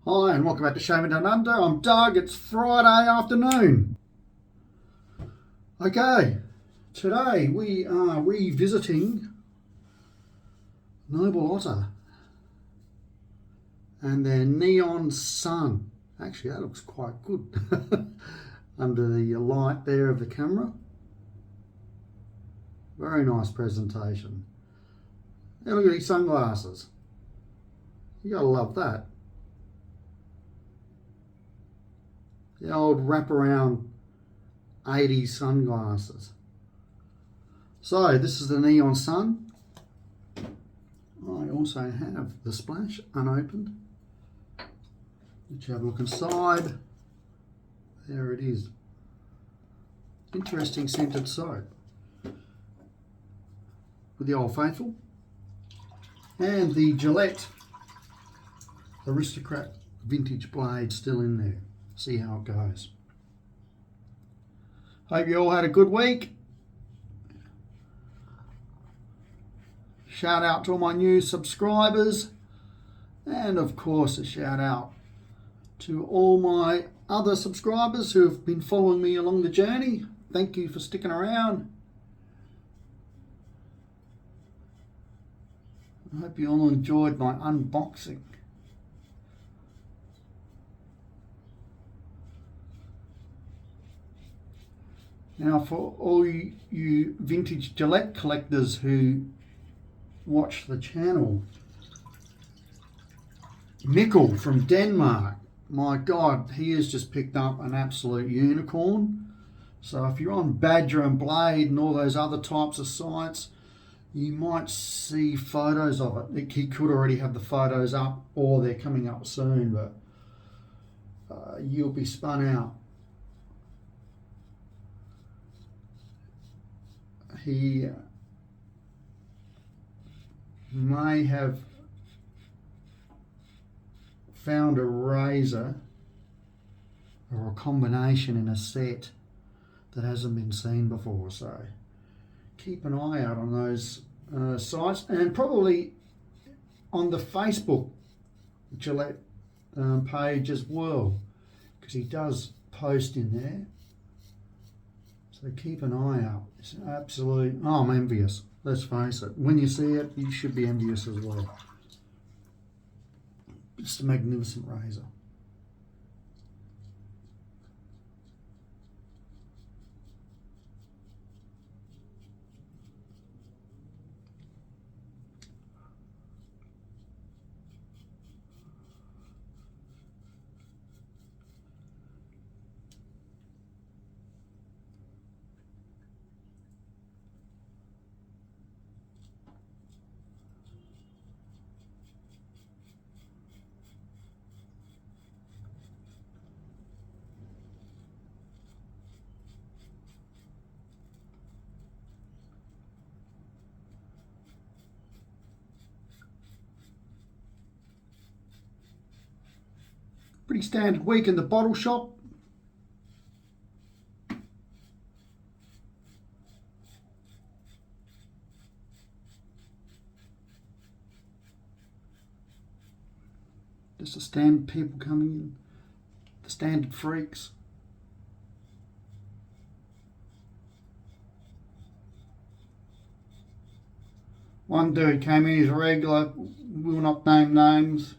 Hi and welcome back to Shaving Down Under. I'm Doug. It's Friday afternoon. Okay, today we are revisiting Noble Otter and their neon sun. Actually, that looks quite good under the light there of the camera. Very nice presentation. Now look at these sunglasses. You gotta love that. The old wraparound 80s sunglasses. So this is the neon sun. I also have the splash unopened. Let's have a look inside. There it is. Interesting scented soap with the Old Faithful and the Gillette Aristocrat vintage blade still in there. See how it goes. Hope you all had a good week. Shout out to all my new subscribers, and of course a shout out to all my other subscribers who have been following me along the journey. Thank you for sticking around. I hope you all enjoyed my unboxing. Now, for all you vintage Gillette collectors who watch the channel, Mikkel from Denmark, my God, he has just picked up an absolute unicorn. So if you're on Badger and Blade and all those other types of sites, you might see photos of it. He could already have the photos up, or they're coming up soon, but you'll be spun out. He may have found a razor or a combination in a set that hasn't been seen before, so keep an eye out on those sites, and probably on the Facebook Gillette page as well, because he does post in there. So keep an eye out. It's absolute. Oh, I'm envious. Let's face it. When you see it, you should be envious as well. Just a magnificent razor. Pretty standard week in the bottle shop. Just the standard people coming in, the standard freaks. One dude came in, he's a regular, will not name names.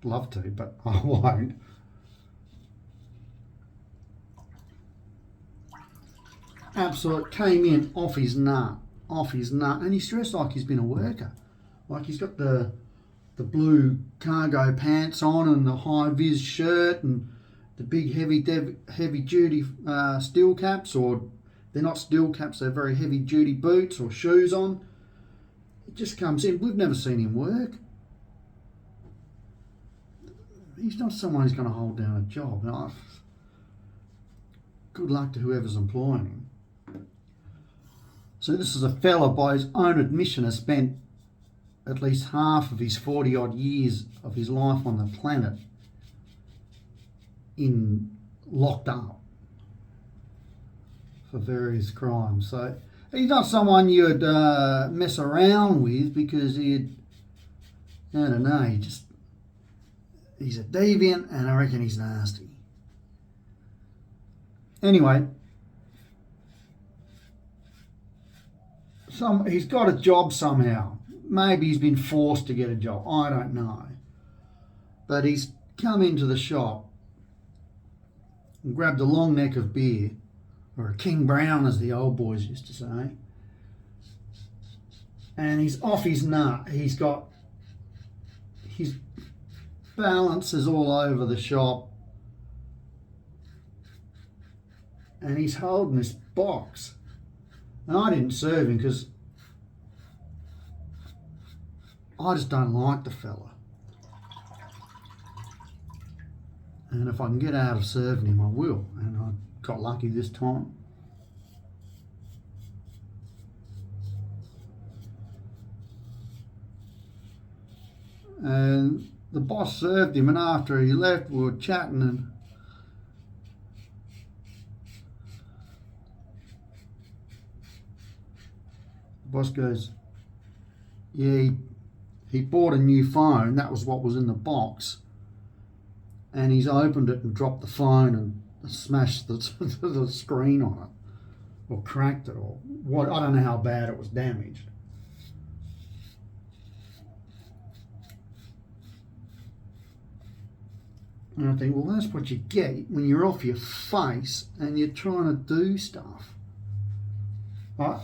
Love to, but I won't. Absolute came in off his nut, and he's dressed like he's been a worker. Like he's got the blue cargo pants on and the high vis shirt and the big heavy duty steel caps, or they're not steel caps, they're very heavy duty boots or shoes on. It just comes in. We've never seen him work. He's not someone who's going to hold down a job. No, good luck to whoever's employing him. So this is a fella, by his own admission, has spent at least half of his 40 odd years of his life on the planet locked up for various crimes. So he's not someone you'd mess around with, because I don't know, he's a deviant, and I reckon he's nasty. Anyway, he's got a job somehow. Maybe he's been forced to get a job. I don't know. But he's come into the shop and grabbed a long neck of beer, or a King Brown as the old boys used to say, and he's off his nut. He's got his balances all over the shop, and he's holding this box. And I didn't serve him because I just don't like the fella. And if I can get out of serving him, I will. And I got lucky this time. And the boss served him, and after he left, we were chatting, and the boss goes, yeah, he bought a new phone. That was what was in the box. And he's opened it and dropped the phone and smashed the screen on it, or cracked it, or what. I don't know how bad it was damaged. And I think, well, that's what you get when you're off your face and you're trying to do stuff. I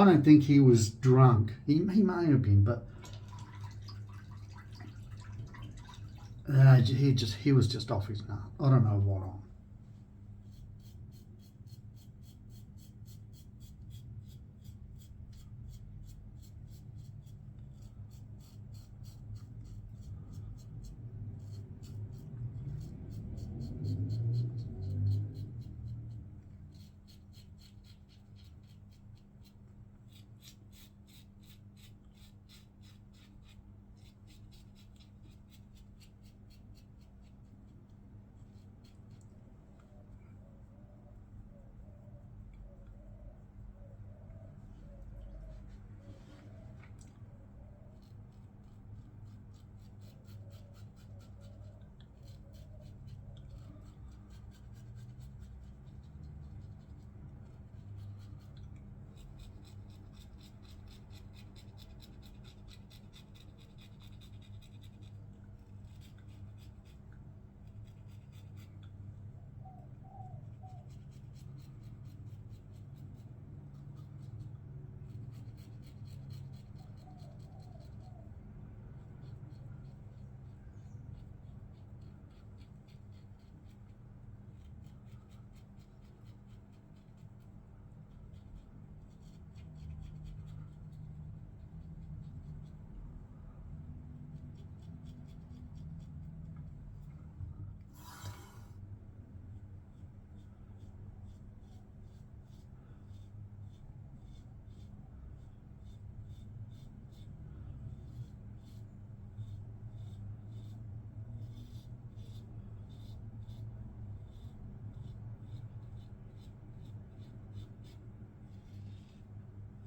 don't think he was drunk. He may have been, but he was just off his nut. I don't know what on.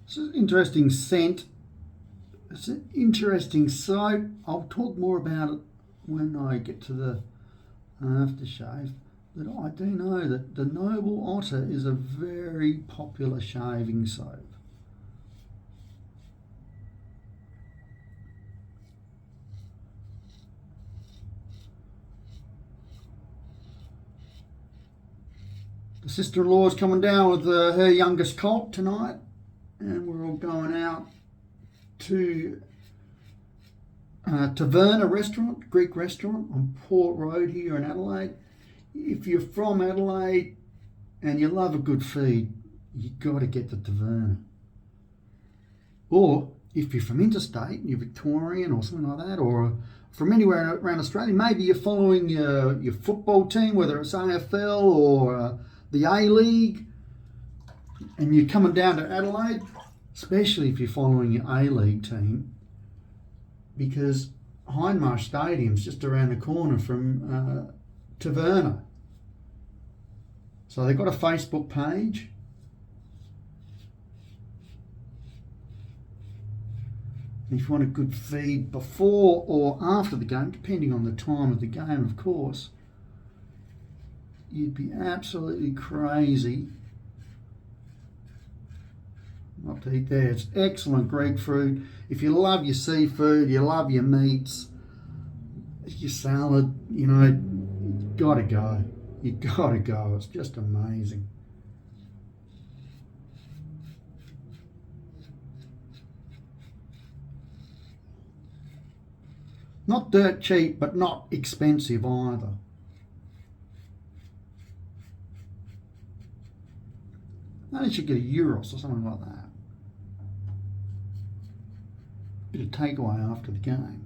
It's an interesting scent. It's an interesting soap. I'll talk more about it when I get to the aftershave. But I do know that the Noble Otter is a very popular shaving soap. The sister-in-law's coming down with her youngest colt tonight, and we're all going out to Taverna restaurant, Greek restaurant on Port Road here in Adelaide. If you're from Adelaide and you love a good feed, you've got to get to Taverna. Or if you're from interstate, you're Victorian or something like that, or from anywhere around Australia, maybe you're following your football team, whether it's AFL or the A-League, and you're coming down to Adelaide, especially if you're following your A-League team, because Hindmarsh Stadium's just around the corner from Taverna. So they've got a Facebook page. And if you want a good feed before or after the game, depending on the time of the game, of course, you'd be absolutely crazy not to eat there. It's excellent Greek food. If you love your seafood, you love your meats, your salad, you know, you gotta go. You gotta go. It's just amazing. Not dirt cheap, but not expensive either. I should get a Euros or something like that. Bit of takeaway after the game.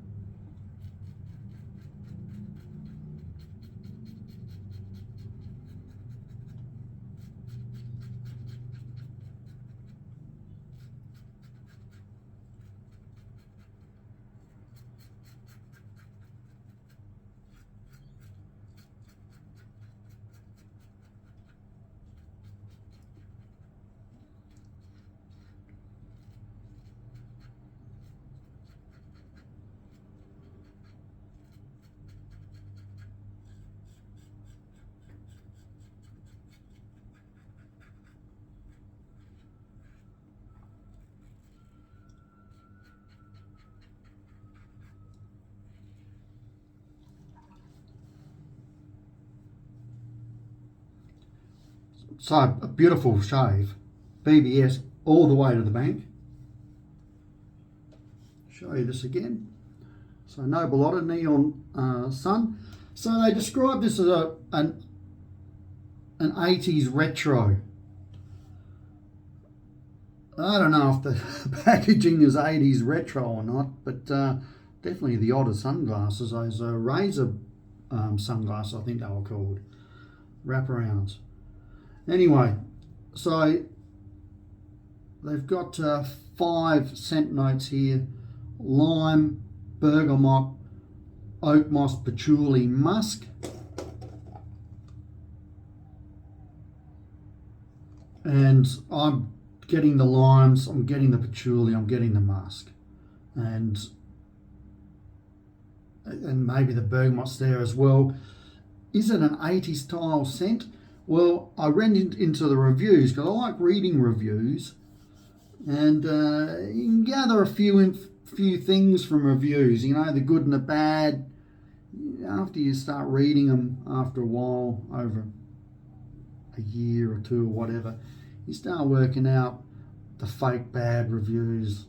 So a beautiful shave, BBS all the way to the bank. Show you this again. So Noble Otter, neon sun. So they describe this as an 80s retro. I don't know if the packaging is 80s retro or not, but definitely the Otter sunglasses, those razor sunglasses, I think they were called, wraparounds. Anyway, so they've got 5 scent notes here: lime, bergamot, oak moss, patchouli, musk. And I'm getting the limes, I'm getting the patchouli, I'm getting the musk. And maybe the bergamot's there as well. Is it an 80s style scent? Well, I ran into the reviews because I like reading reviews, and you can gather a few things from reviews, you know, the good and the bad. After you start reading them after a while, over a year or two or whatever, you start working out the fake bad reviews,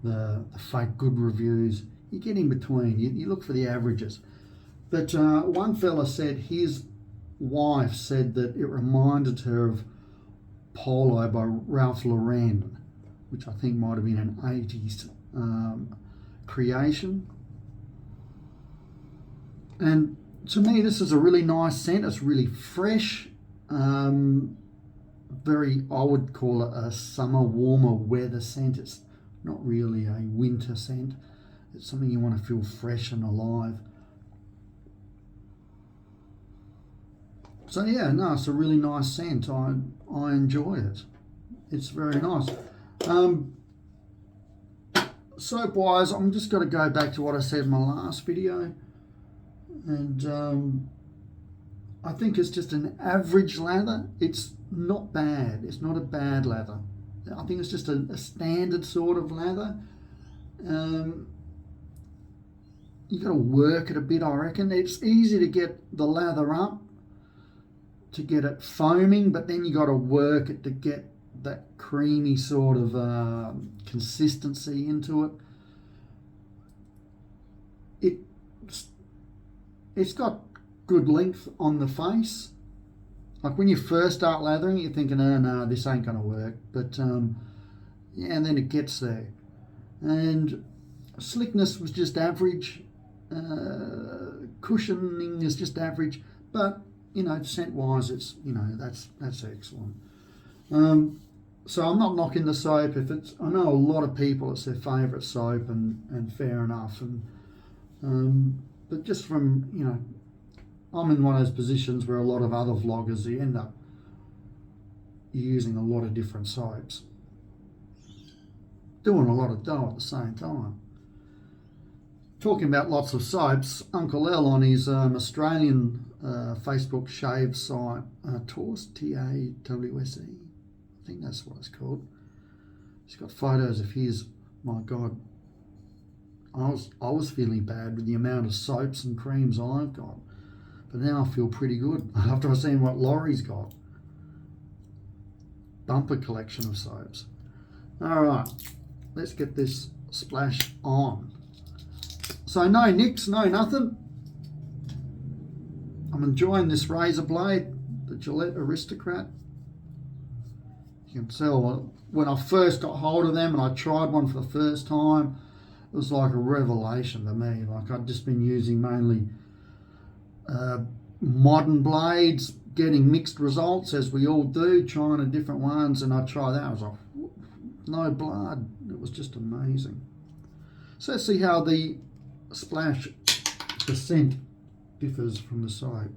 the fake good reviews. You get in between, you look for the averages. But one fella said his wife said that it reminded her of Polo by Ralph Lauren, which I think might have been an 80s creation. And to me, this is a really nice scent. It's really fresh, very, I would call it a summer, warmer weather scent. It's not really a winter scent. It's something you want to feel fresh and alive. So yeah, no, it's a really nice scent. I enjoy it. It's very nice. Soap wise, I'm just going to go back to what I said in my last video, and I think it's just an average lather. It's not bad. It's not a bad lather. I think it's just a standard sort of lather. You got to work it a bit, I reckon. It's easy to get the lather up, to get it foaming, but then you got to work it to get that creamy sort of consistency into it. It's got good length on the face. Like when you first start lathering, you're thinking, oh no, this ain't gonna work. But yeah, and then it gets there. And slickness was just average. Cushioning is just average. But you know, scent wise, it's, you know, that's excellent. So I'm not knocking the soap. If it's, I know a lot of people, it's their favourite soap, and fair enough. And but just from, you know, I'm in one of those positions where a lot of other vloggers, you end up using a lot of different soaps. doing a lot of dough at the same time. Talking about lots of soaps, Uncle L on his Australian Facebook shave site, Taws, T-A-W-S-E, I think that's what it's called. He's got photos of his. My God, I was feeling bad with the amount of soaps and creams I've got, but now I feel pretty good after I've seen what Laurie's got. Bumper collection of soaps. All right, let's get this splash on. So no nicks, no nothing. I'm enjoying this razor blade, the Gillette Aristocrat. You can tell when I first got hold of them and I tried one for the first time, it was like a revelation to me. Like I'd just been using mainly modern blades, getting mixed results as we all do, trying the different ones, and I tried that. I was like, no blood. It was just amazing. So let's see how the splash, the scent differs from the soap.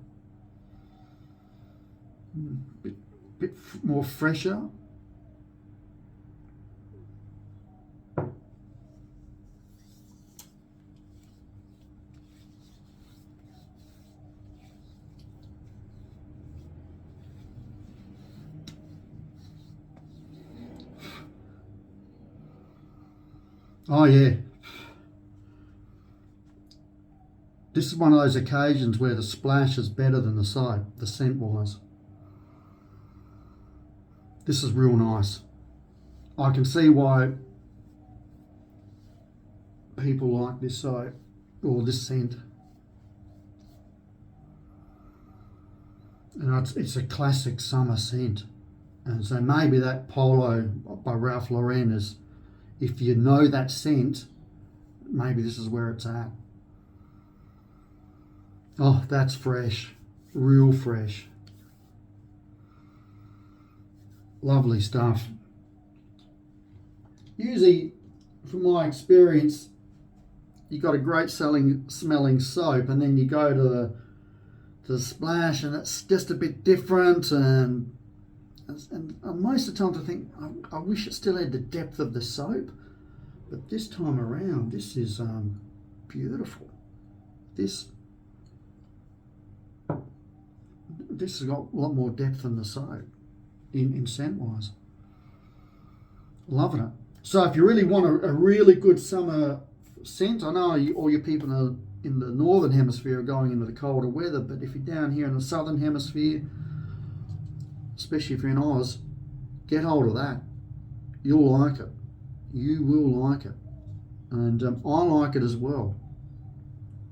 Bit more fresher. Oh yeah. This is one of those occasions where the splash is better than the soap, the scent wise. This is real nice. I can see why people like this soap or this scent. And it's a classic summer scent. And so maybe that Polo by Ralph Lauren is, if you know that scent, maybe this is where it's at. Oh, that's fresh, real fresh. Lovely stuff. Usually, from my experience, you got a great smelling soap, and then you go to the splash, and it's just a bit different. And most of the time, I think I wish it still had the depth of the soap, but this time around, this is beautiful. This has got a lot more depth than the soap in scent wise. Loving it. So if you really want a really good summer scent, I know all your people in the northern hemisphere are going into the colder weather, but if you're down here in the southern hemisphere, especially if you're in Oz, get hold of that. You'll like it. You will like it. And I like it as well.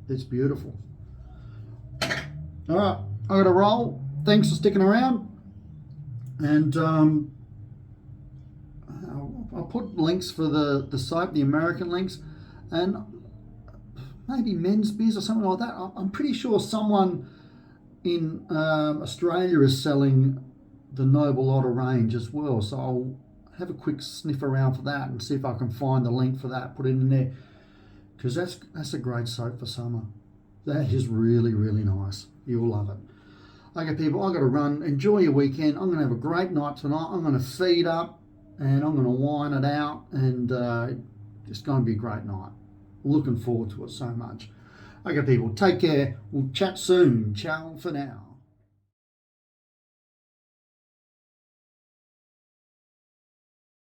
It's beautiful. All right, I got to roll. Thanks for sticking around. And I'll put links for the soap, the American links, and maybe Men's Biz or something like that. I'm pretty sure someone in Australia is selling the Noble Otter range as well. So I'll have a quick sniff around for that and see if I can find the link for that, put it in there, because that's a great soap for summer. That is really, really nice. You'll love it. Okay, people, I've got to run. Enjoy your weekend. I'm going to have a great night tonight. I'm going to feed up and I'm going to wine it out, and it's going to be a great night. Looking forward to it so much. Okay, people, take care. We'll chat soon. Ciao for now.